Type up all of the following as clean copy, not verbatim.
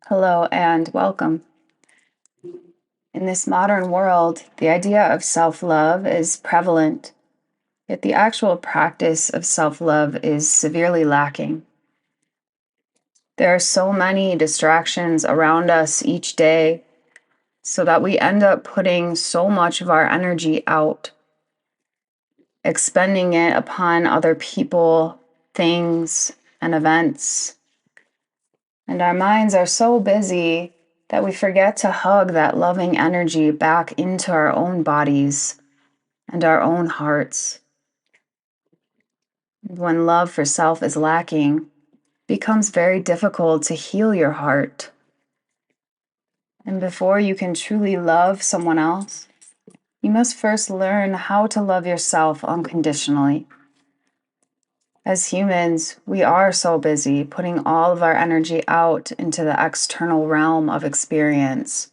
Hello and welcome. In this modern world, the idea of self love is prevalent, yet the actual practice of self love is severely lacking. There are so many distractions around us each day, so that we end up putting so much of our energy out, expending it upon other people, things, and events. And our minds are so busy that we forget to hug that loving energy back into our own bodies and our own hearts. When love for self is lacking, it becomes very difficult to heal your heart. And before you can truly love someone else, you must first learn how to love yourself unconditionally. As humans, we are so busy putting all of our energy out into the external realm of experience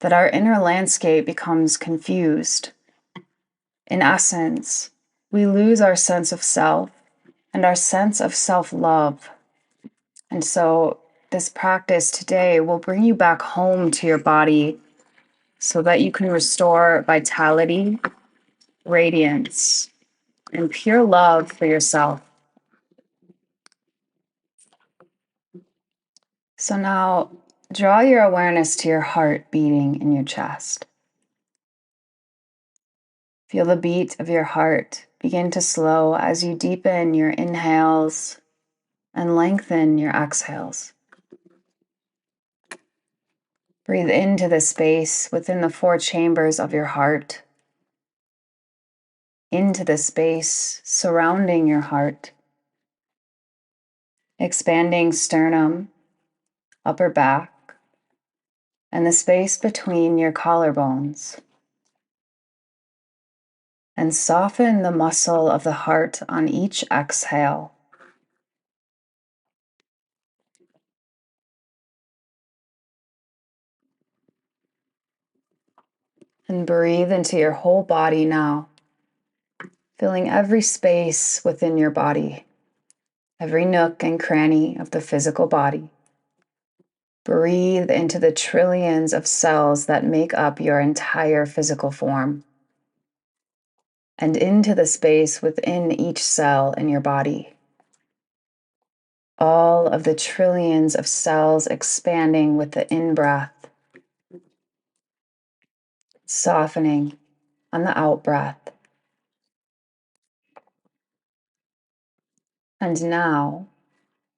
that our inner landscape becomes confused. In essence, we lose our sense of self and our sense of self-love. And so this practice today will bring you back home to your body so that you can restore vitality, radiance, and pure love for yourself. So now draw your awareness to your heart beating in your chest. Feel the beat of your heart begin to slow as you deepen your inhales and lengthen your exhales. Breathe into the space within the four chambers of your heart, into the space surrounding your heart, expanding sternum, upper back, and the space between your collarbones. And soften the muscle of the heart on each exhale. And breathe into your whole body now, filling every space within your body, every nook and cranny of the physical body. Breathe into the trillions of cells that make up your entire physical form, and into the space within each cell in your body. All of the trillions of cells expanding with the in-breath, softening on the out-breath. And now,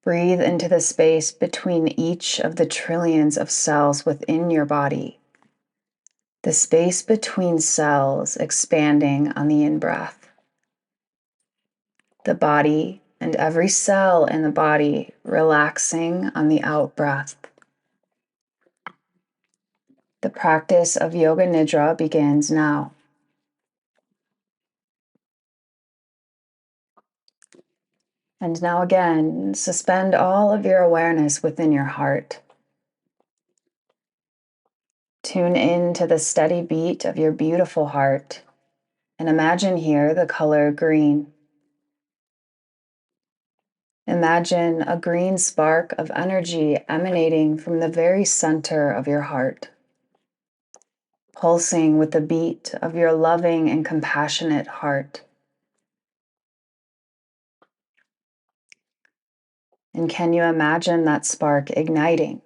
breathe into the space between each of the trillions of cells within your body. The space between cells expanding on the in-breath. The body and every cell in the body relaxing on the out-breath. The practice of Yoga Nidra begins now. And now again, suspend all of your awareness within your heart. Tune in to the steady beat of your beautiful heart and imagine here the color green. Imagine a green spark of energy emanating from the very center of your heart, pulsing with the beat of your loving and compassionate heart. And can you imagine that spark igniting,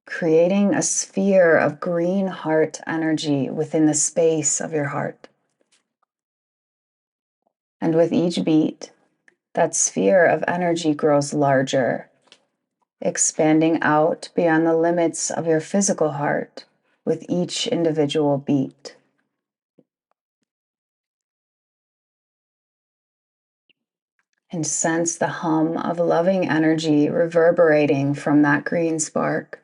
creating a sphere of green heart energy within the space of your heart? And with each beat, that sphere of energy grows larger, expanding out beyond the limits of your physical heart with each individual beat. And sense the hum of loving energy reverberating from that green spark,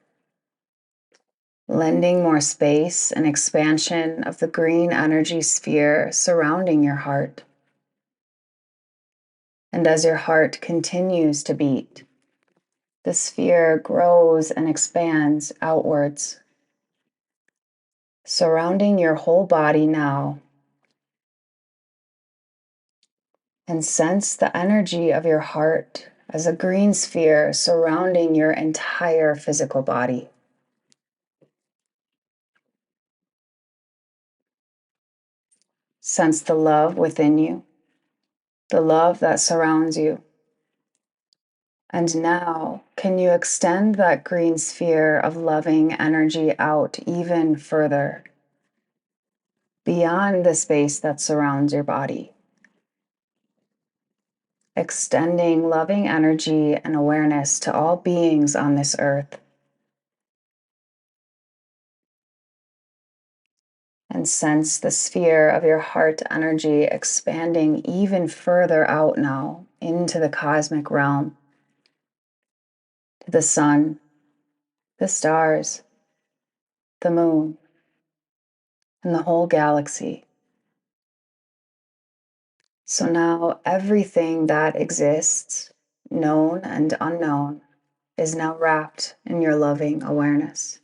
lending more space and expansion of the green energy sphere surrounding your heart. And as your heart continues to beat, the sphere grows and expands outwards, surrounding your whole body now. And sense the energy of your heart as a green sphere surrounding your entire physical body. Sense the love within you, the love that surrounds you. And now, can you extend that green sphere of loving energy out even further, beyond the space that surrounds your body? Extending loving energy and awareness to all beings on this earth. And sense the sphere of your heart energy expanding even further out now into the cosmic realm, to the sun, the stars, the moon, and the whole galaxy. So now everything that exists, known and unknown, is now wrapped in your loving awareness.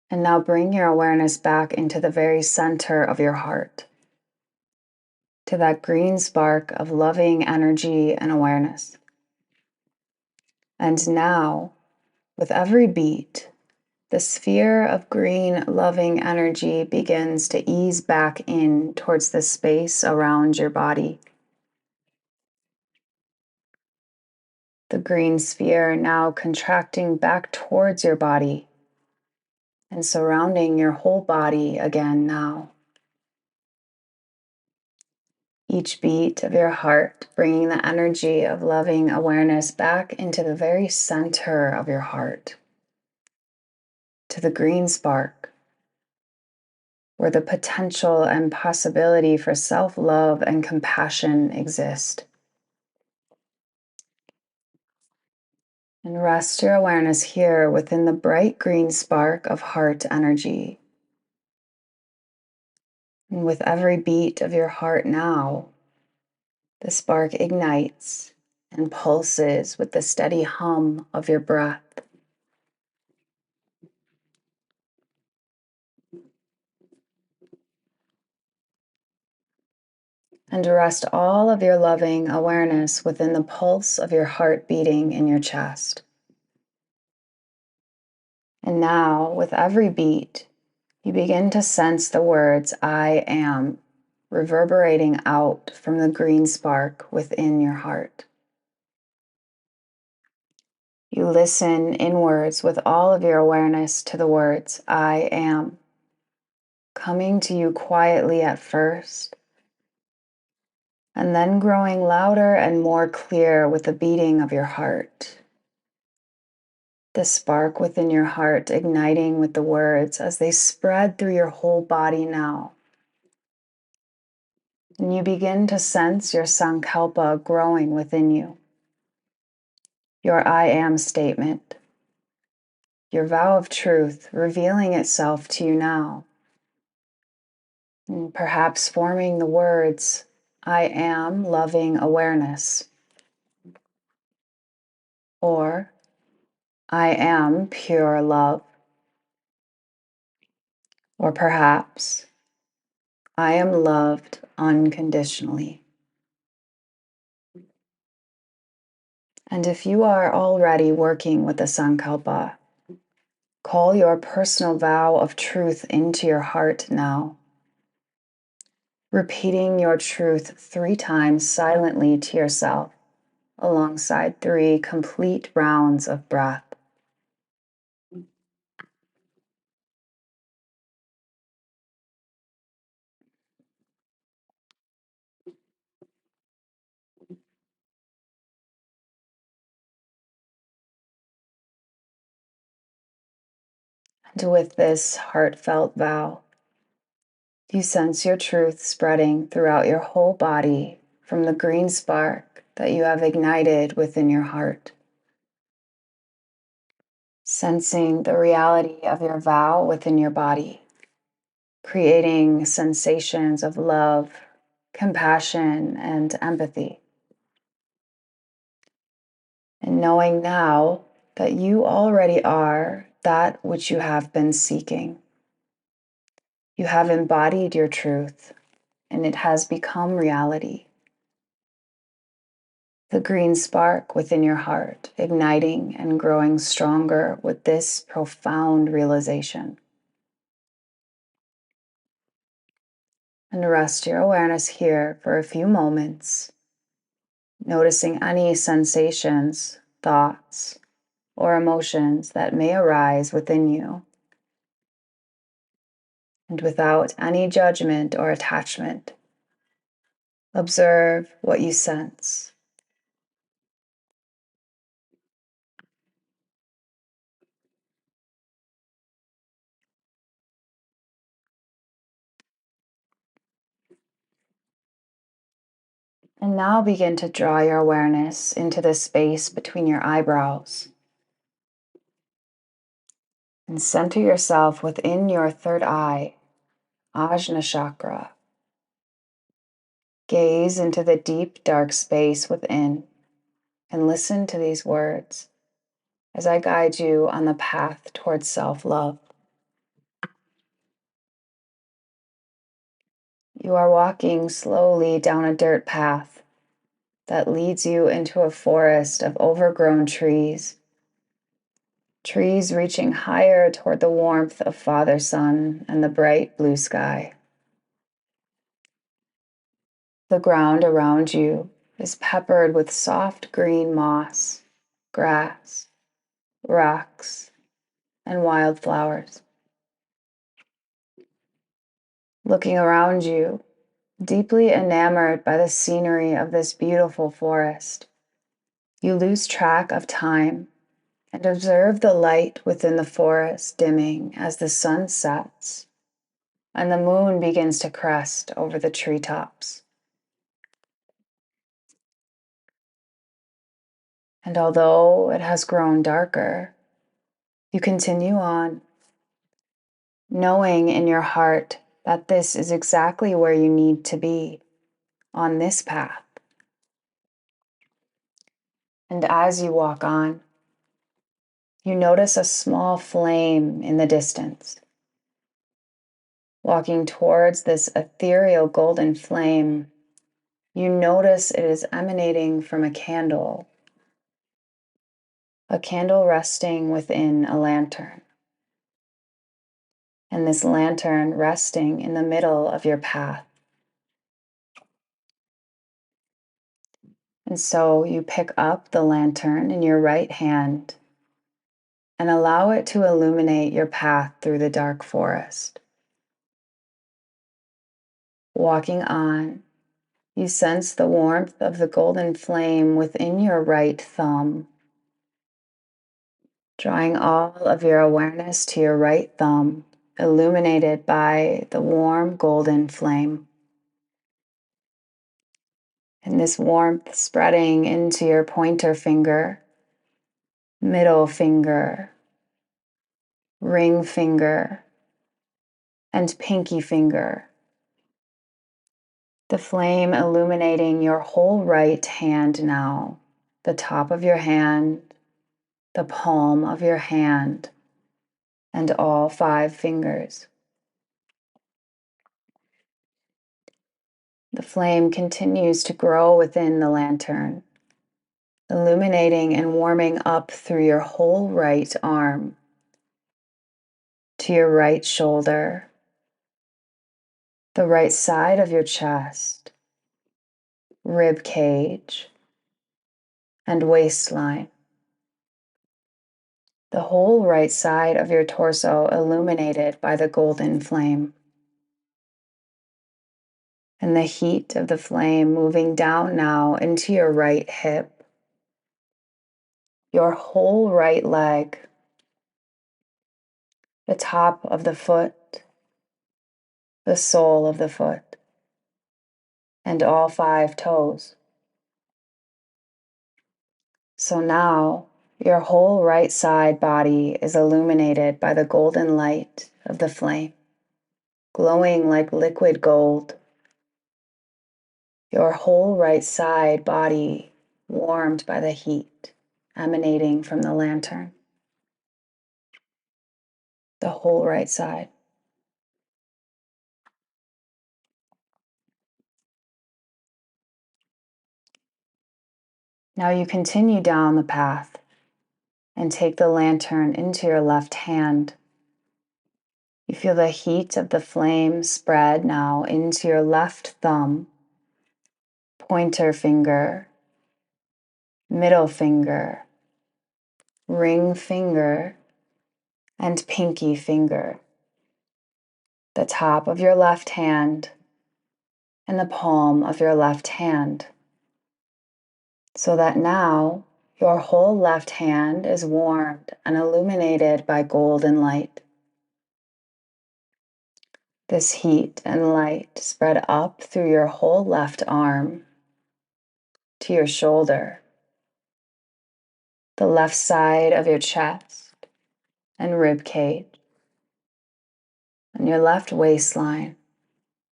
And now bring your awareness back into the very center of your heart, to that green spark of loving energy and awareness. And now, with every beat, the sphere of green loving energy begins to ease back in towards the space around your body. The green sphere now contracting back towards your body and surrounding your whole body again now. Each beat of your heart bringing the energy of loving awareness back into the very center of your heart, to the green spark, where the potential and possibility for self-love and compassion exist. And rest your awareness here within the bright green spark of heart energy. And with every beat of your heart now, the spark ignites and pulses with the steady hum of your breath. And rest all of your loving awareness within the pulse of your heart beating in your chest. And now, with every beat, you begin to sense the words "I am" reverberating out from the green spark within your heart. You listen inwards with all of your awareness to the words "I am," coming to you quietly at first, and then growing louder and more clear with the beating of your heart. The spark within your heart igniting with the words as they spread through your whole body now. And you begin to sense your sankalpa growing within you. Your "I am" statement, your vow of truth revealing itself to you now. And perhaps forming the words, "I am loving awareness," or "I am pure love," or perhaps, "I am loved unconditionally." And if you are already working with the Sankalpa, call your personal vow of truth into your heart now, repeating your truth 3 times silently to yourself, alongside 3 complete rounds of breath. And with this heartfelt vow, you sense your truth spreading throughout your whole body from the green spark that you have ignited within your heart. Sensing the reality of your vow within your body, creating sensations of love, compassion, and empathy. And knowing now that you already are that which you have been seeking. You have embodied your truth, and it has become reality. The green spark within your heart, igniting and growing stronger with this profound realization. And rest your awareness here for a few moments, noticing any sensations, thoughts, or emotions that may arise within you. And without any judgment or attachment, observe what you sense. And now begin to draw your awareness into the space between your eyebrows. And center yourself within your third eye, Ajna chakra. Gaze into the deep, dark space within and listen to these words as I guide you on the path towards self-love. You are walking slowly down a dirt path that leads you into a forest of overgrown trees. Trees reaching higher toward the warmth of Father Sun and the bright blue sky. The ground around you is peppered with soft green moss, grass, rocks, and wildflowers. Looking around you, deeply enamored by the scenery of this beautiful forest, you lose track of time and observe the light within the forest dimming as the sun sets and the moon begins to crest over the treetops. And although it has grown darker, you continue on, knowing in your heart that this is exactly where you need to be on this path. And as you walk on, you notice a small flame in the distance. Walking towards this ethereal golden flame, you notice it is emanating from a candle resting within a lantern. And this lantern resting in the middle of your path. And so you pick up the lantern in your right hand and allow it to illuminate your path through the dark forest. Walking on, you sense the warmth of the golden flame within your right thumb, drawing all of your awareness to your right thumb, illuminated by the warm golden flame. And this warmth spreading into your pointer finger, middle finger, ring finger, and pinky finger. The flame illuminating your whole right hand now, the top of your hand, the palm of your hand, and all 5 fingers. The flame continues to grow within the lantern, illuminating and warming up through your whole right arm, to your right shoulder, the right side of your chest, rib cage, and waistline. The whole right side of your torso illuminated by the golden flame. And the heat of the flame moving down now into your right hip, your whole right leg, the top of the foot, the sole of the foot, and all 5 toes. So now your whole right side body is illuminated by the golden light of the flame, glowing like liquid gold. Your whole right side body warmed by the heat emanating from the lantern. The whole right side. Now you continue down the path and take the lantern into your left hand. You feel the heat of the flame spread now into your left thumb, pointer finger, middle finger, ring finger, and pinky finger, the top of your left hand, and the palm of your left hand, so that now your whole left hand is warmed and illuminated by golden light. This heat and light spread up through your whole left arm to your shoulder, the left side of your chest and rib cage, and your left waistline,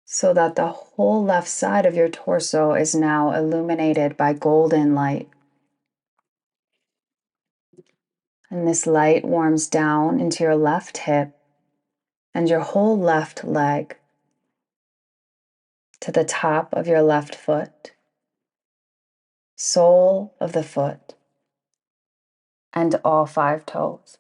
so that the whole left side of your torso is now illuminated by golden light. And this light warms down into your left hip and your whole left leg, to the top of your left foot, sole of the foot, and all 5 toes.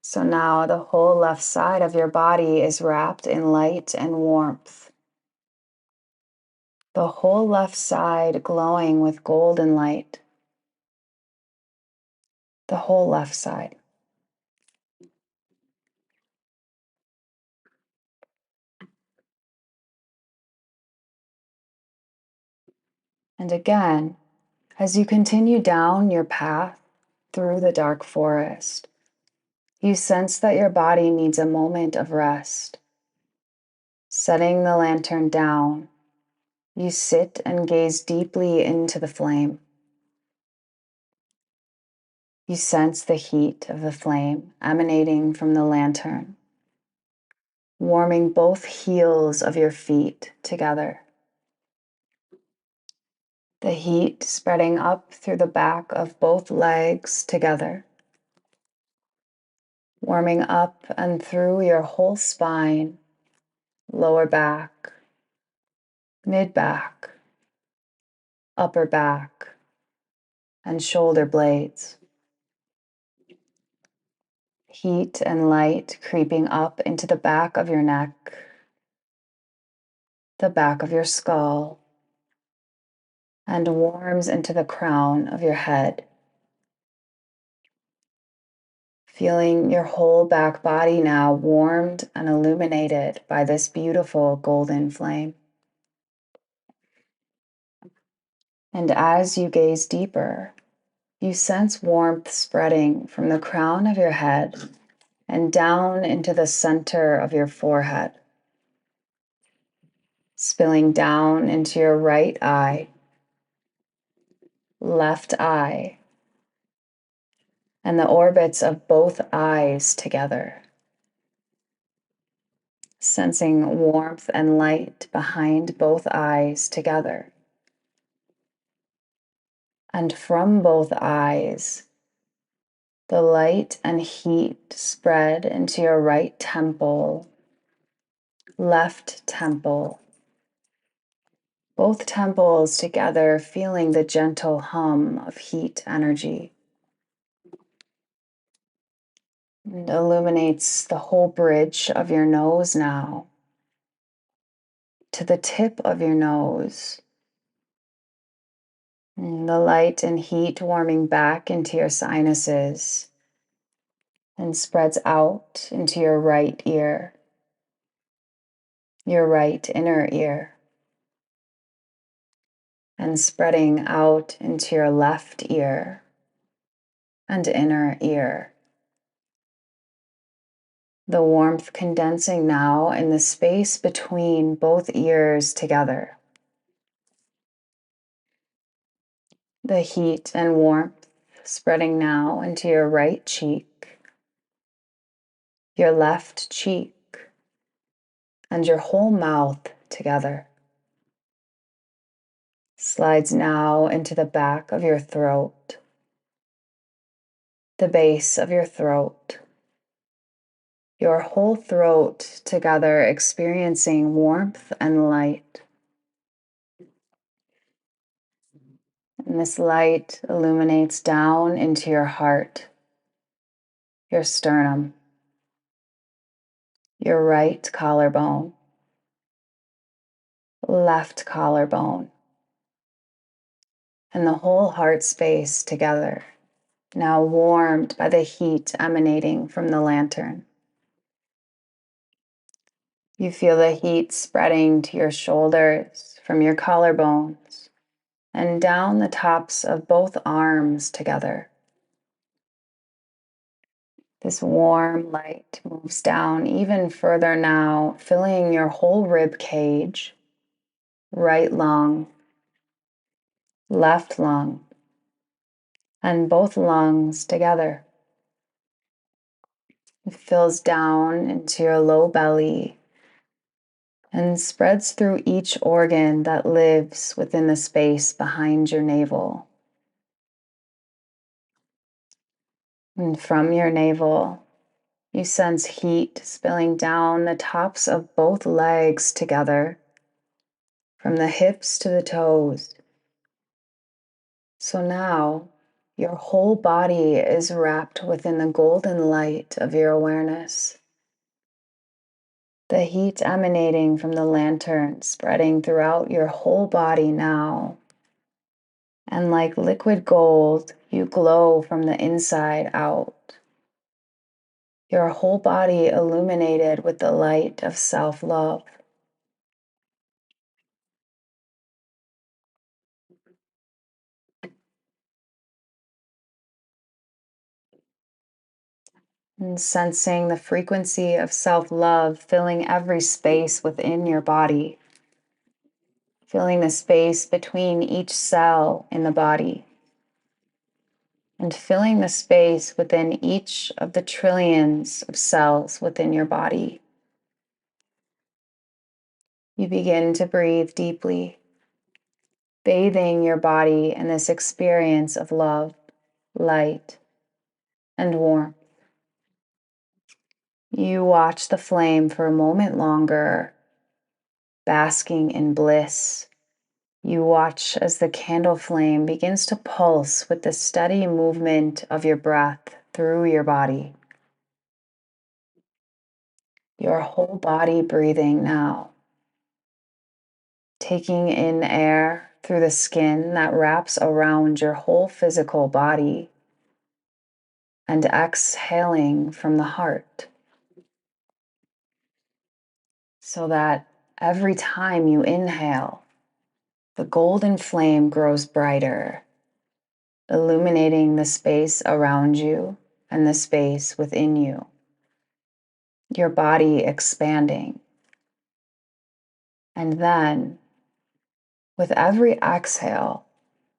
So now the whole left side of your body is wrapped in light and warmth. The whole left side glowing with golden light. The whole left side. And again, as you continue down your path through the dark forest, you sense that your body needs a moment of rest. Setting the lantern down, you sit and gaze deeply into the flame. You sense the heat of the flame emanating from the lantern, warming both heels of your feet together. The heat spreading up through the back of both legs together, warming up and through your whole spine, lower back, mid back, upper back, and shoulder blades. Heat and light creeping up into the back of your neck, the back of your skull, and warms into the crown of your head. Feeling your whole back body now warmed and illuminated by this beautiful golden flame. And as you gaze deeper, you sense warmth spreading from the crown of your head and down into the center of your forehead, spilling down into your right eye, left eye, and the orbits of both eyes together, sensing warmth and light behind both eyes together. And from both eyes, the light and heat spread into your right temple, left temple, both temples together, feeling the gentle hum of heat energy. And illuminates the whole bridge of your nose now, to the tip of your nose. And the light and heat warming back into your sinuses and spreads out into your right ear, your right inner ear, and spreading out into your left ear and inner ear. The warmth condensing now in the space between both ears together. The heat and warmth spreading now into your right cheek, your left cheek, and your whole mouth together. Slides now into the back of your throat, the base of your throat, your whole throat together, experiencing warmth and light. And this light illuminates down into your heart, your sternum, your right collarbone, left collarbone, and the whole heart space together, now warmed by the heat emanating from the lantern. You feel the heat spreading to your shoulders from your collarbones and down the tops of both arms together. This warm light moves down even further now, filling your whole rib cage, right lung, left lung, and both lungs together. It fills down into your low belly and spreads through each organ that lives within the space behind your navel. And from your navel, you sense heat spilling down the tops of both legs together, from the hips to the toes. So now, your whole body is wrapped within the golden light of your awareness. The heat emanating from the lantern spreading throughout your whole body now. And like liquid gold, you glow from the inside out. Your whole body illuminated with the light of self-love. And sensing the frequency of self-love filling every space within your body. Filling the space between each cell in the body. And filling the space within each of the trillions of cells within your body. You begin to breathe deeply, bathing your body in this experience of love, light, and warmth. You watch the flame for a moment longer, basking in bliss. You watch as the candle flame begins to pulse with the steady movement of your breath through your body. Your whole body breathing now, taking in air through the skin that wraps around your whole physical body, and exhaling from the heart, so that every time you inhale, the golden flame grows brighter, illuminating the space around you and the space within you, your body expanding. And then, with every exhale,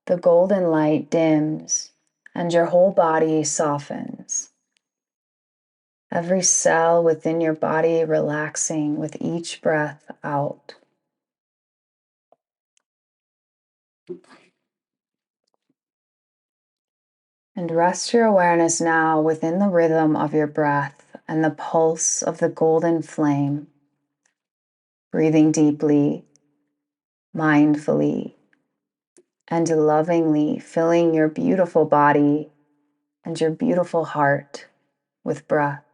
the golden light dims and your whole body softens. Every cell within your body relaxing with each breath out. And rest your awareness now within the rhythm of your breath and the pulse of the golden flame. Breathing deeply, mindfully, and lovingly filling your beautiful body and your beautiful heart with breath.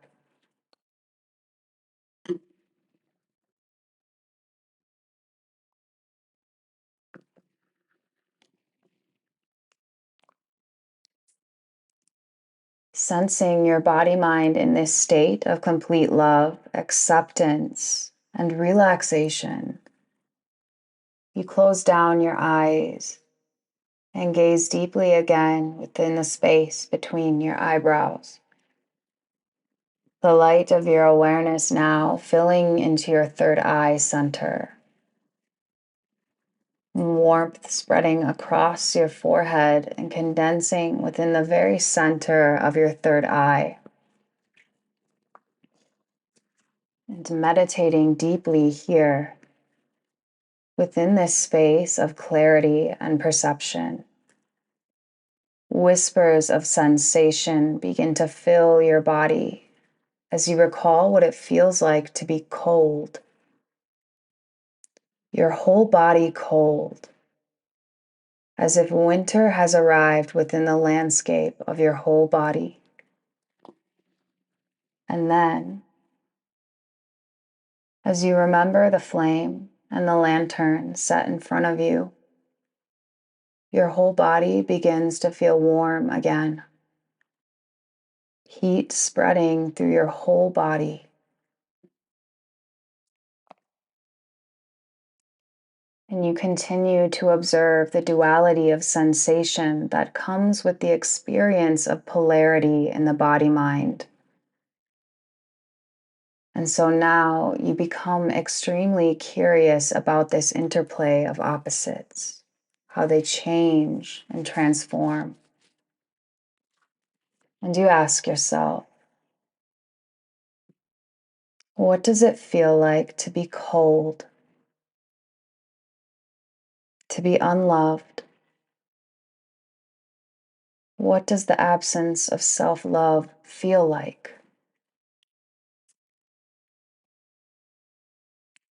Sensing your body-mind in this state of complete love, acceptance, and relaxation, you close down your eyes and gaze deeply again within the space between your eyebrows. The light of your awareness now filling into your third eye center. Warmth spreading across your forehead and condensing within the very center of your third eye. And meditating deeply here within this space of clarity and perception. Whispers of sensation begin to fill your body as you recall what it feels like to be cold. Your whole body cold, as if winter has arrived within the landscape of your whole body. And then, as you remember the flame and the lantern set in front of you, your whole body begins to feel warm again. Heat spreading through your whole body. And you continue to observe the duality of sensation that comes with the experience of polarity in the body-mind. And so now you become extremely curious about this interplay of opposites, how they change and transform. And you ask yourself, what does it feel like to be cold, to be unloved? What does the absence of self-love feel like?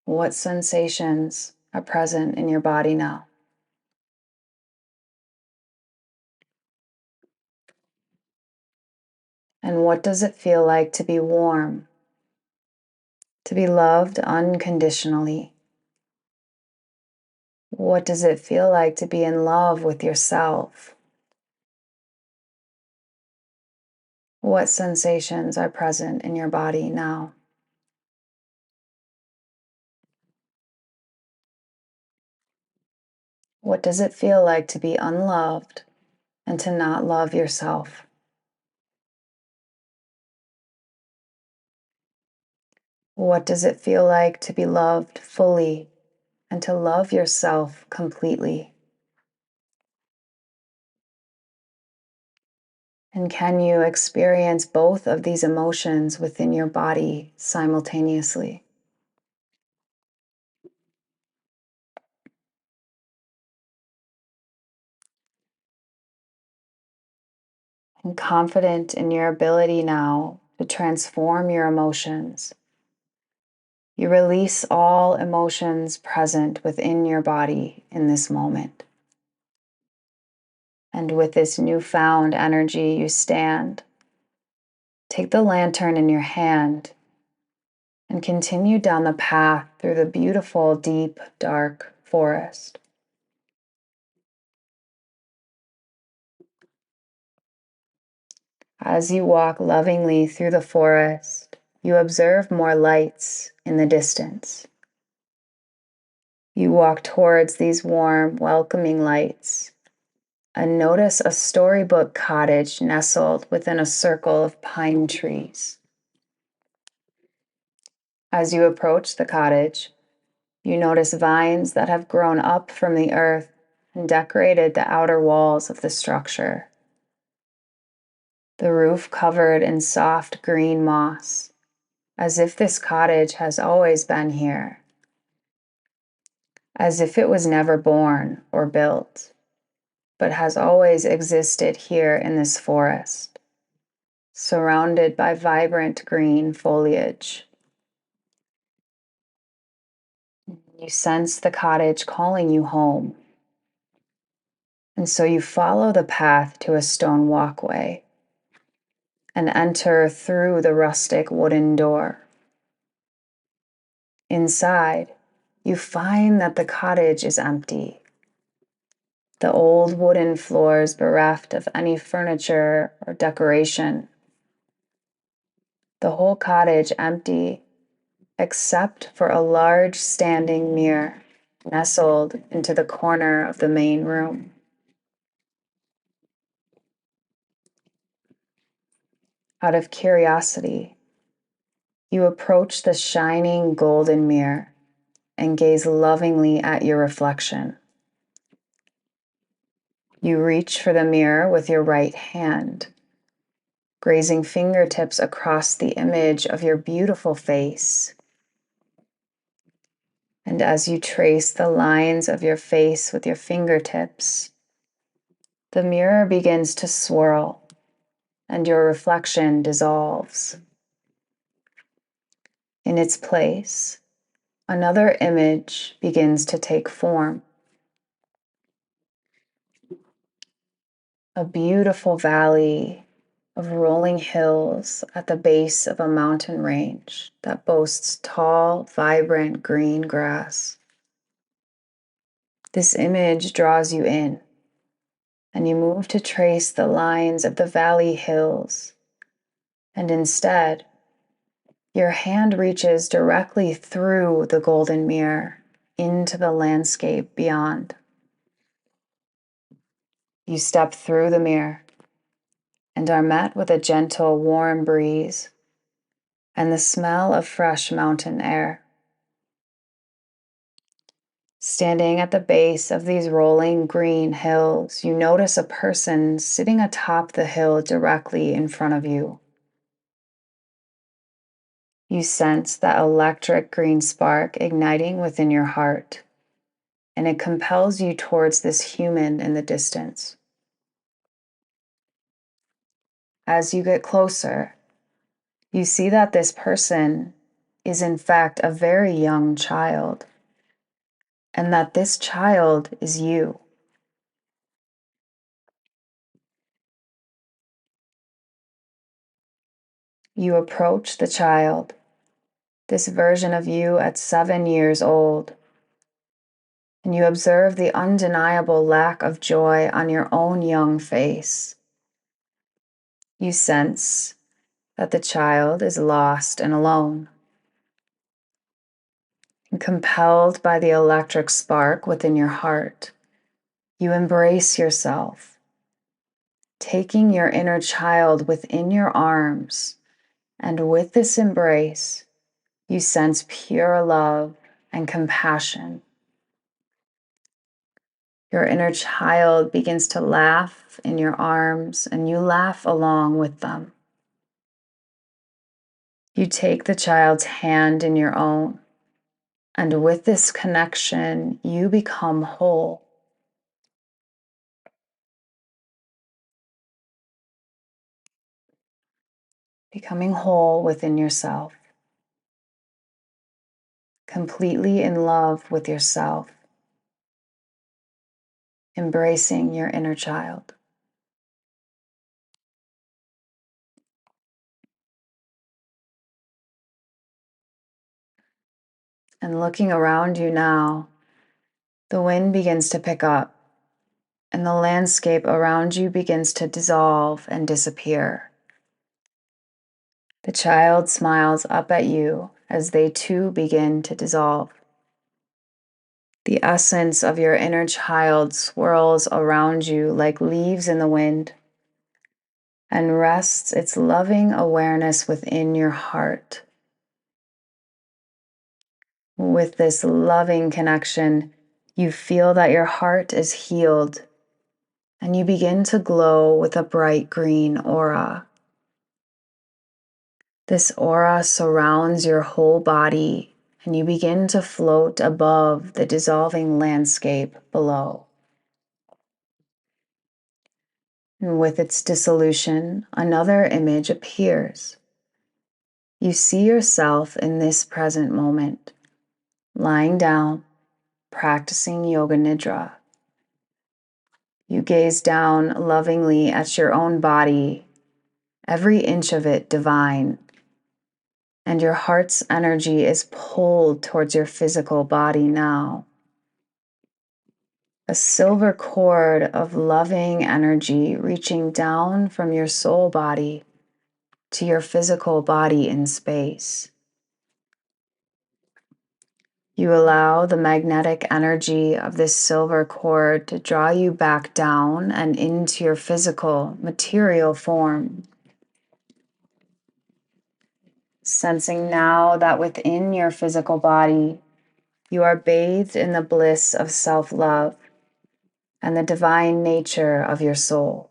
What sensations are present in your body now? And what does it feel like to be warm, to be loved unconditionally? What does it feel like to be in love with yourself? What sensations are present in your body now? What does it feel like to be unloved and to not love yourself? What does it feel like to be loved fully and to love yourself completely? And can you experience both of these emotions within your body simultaneously? And confident in your ability now to transform your emotions, you release all emotions present within your body in this moment. And with this newfound energy, you stand. Take the lantern in your hand and continue down the path through the beautiful, deep, dark forest. As you walk lovingly through the forest, you observe more lights in the distance. You walk towards these warm, welcoming lights and notice a storybook cottage nestled within a circle of pine trees. As you approach the cottage, you notice vines that have grown up from the earth and decorated the outer walls of the structure. The roof covered in soft green moss, as if this cottage has always been here, as if it was never born or built, but has always existed here in this forest, surrounded by vibrant green foliage. You sense the cottage calling you home, and so you follow the path to a stone walkway and enter through the rustic wooden door. Inside, you find that the cottage is empty. The old wooden floors bereft of any furniture or decoration. The whole cottage empty except for a large standing mirror nestled into the corner of the main room. Out of curiosity, you approach the shining golden mirror and gaze lovingly at your reflection. You reach for the mirror with your right hand, grazing fingertips across the image of your beautiful face. And as you trace the lines of your face with your fingertips, the mirror begins to swirl and your reflection dissolves. In its place, another image begins to take form. a beautiful valley of rolling hills at the base of a mountain range that boasts tall, vibrant green grass. This image draws you in, and you move to trace the lines of the valley hills, and instead, your hand reaches directly through the golden mirror into the landscape beyond. You step through the mirror and are met with a gentle, warm breeze and the smell of fresh mountain air. Standing at the base of these rolling green hills, you notice a person sitting atop the hill directly in front of you. You sense that electric green spark igniting within your heart, and it compels you towards this human in the distance. As you get closer, you see that this person is in fact a very young child, and that this child is you. You approach the child, this version of you at 7 years old, and you observe the undeniable lack of joy on your own young face. You sense that the child is lost and alone. And compelled by the electric spark within your heart, you embrace yourself, taking your inner child within your arms, and with this embrace, you sense pure love and compassion. Your inner child begins to laugh in your arms, and you laugh along with them. You take the child's hand in your own, and with this connection, you become whole. Becoming whole within yourself, completely in love with yourself, embracing your inner child. And looking around you now, the wind begins to pick up, and the landscape around you begins to dissolve and disappear. The child smiles up at you as they too begin to dissolve. The essence of your inner child swirls around you like leaves in the wind and rests its loving awareness within your heart. With this loving connection, you feel that your heart is healed and you begin to glow with a bright green aura. This aura surrounds your whole body, and you begin to float above the dissolving landscape below. And with its dissolution, another image appears. You see yourself in this present moment, lying down, practicing yoga nidra. You gaze down lovingly at your own body, every inch of it divine, and your heart's energy is pulled towards your physical body now. A silver cord of loving energy reaching down from your soul body to your physical body in space. You allow the magnetic energy of this silver cord to draw you back down and into your physical, material form. Sensing now that within your physical body, you are bathed in the bliss of self-love and the divine nature of your soul.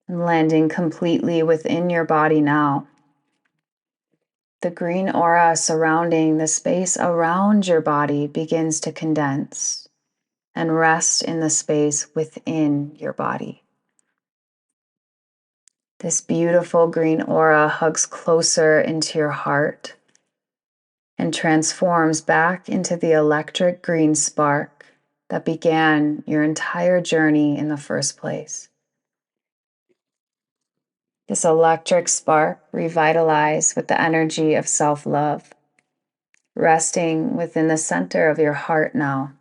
And landing completely within your body now. The green aura surrounding the space around your body begins to condense and rest in the space within your body. This beautiful green aura hugs closer into your heart and transforms back into the electric green spark that began your entire journey in the first place. This electric spark revitalized with the energy of self-love, resting within the center of your heart now,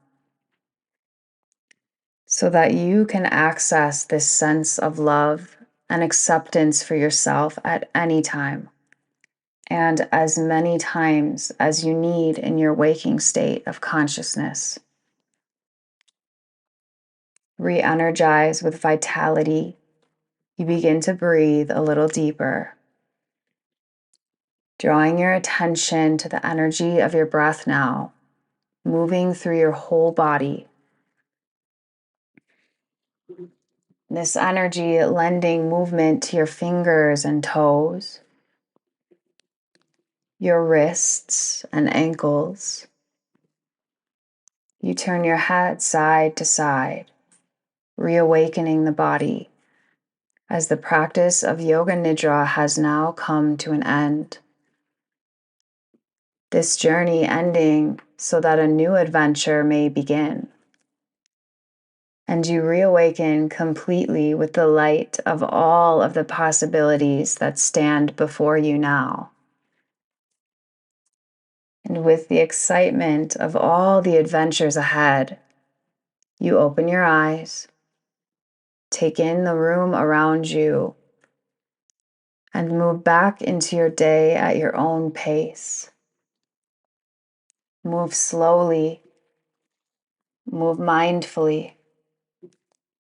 so that you can access this sense of love and acceptance for yourself at any time, and as many times as you need in your waking state of consciousness. Re-energize with vitality, you begin to breathe a little deeper, drawing your attention to the energy of your breath now, moving through your whole body. This energy lending movement to your fingers and toes, your wrists and ankles. You turn your head side to side, reawakening the body as the practice of Yoga Nidra has now come to an end. This journey ending so that a new adventure may begin. And you reawaken completely with the light of all of the possibilities that stand before you now. And with the excitement of all the adventures ahead, you open your eyes, take in the room around you, and move back into your day at your own pace. Move slowly, move mindfully,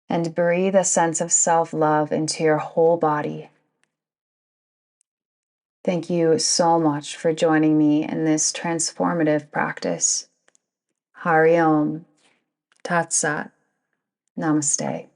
and breathe a sense of self-love into your whole body. Thank you so much for joining me in this transformative practice. Hari Om, Tat Sat, Namaste.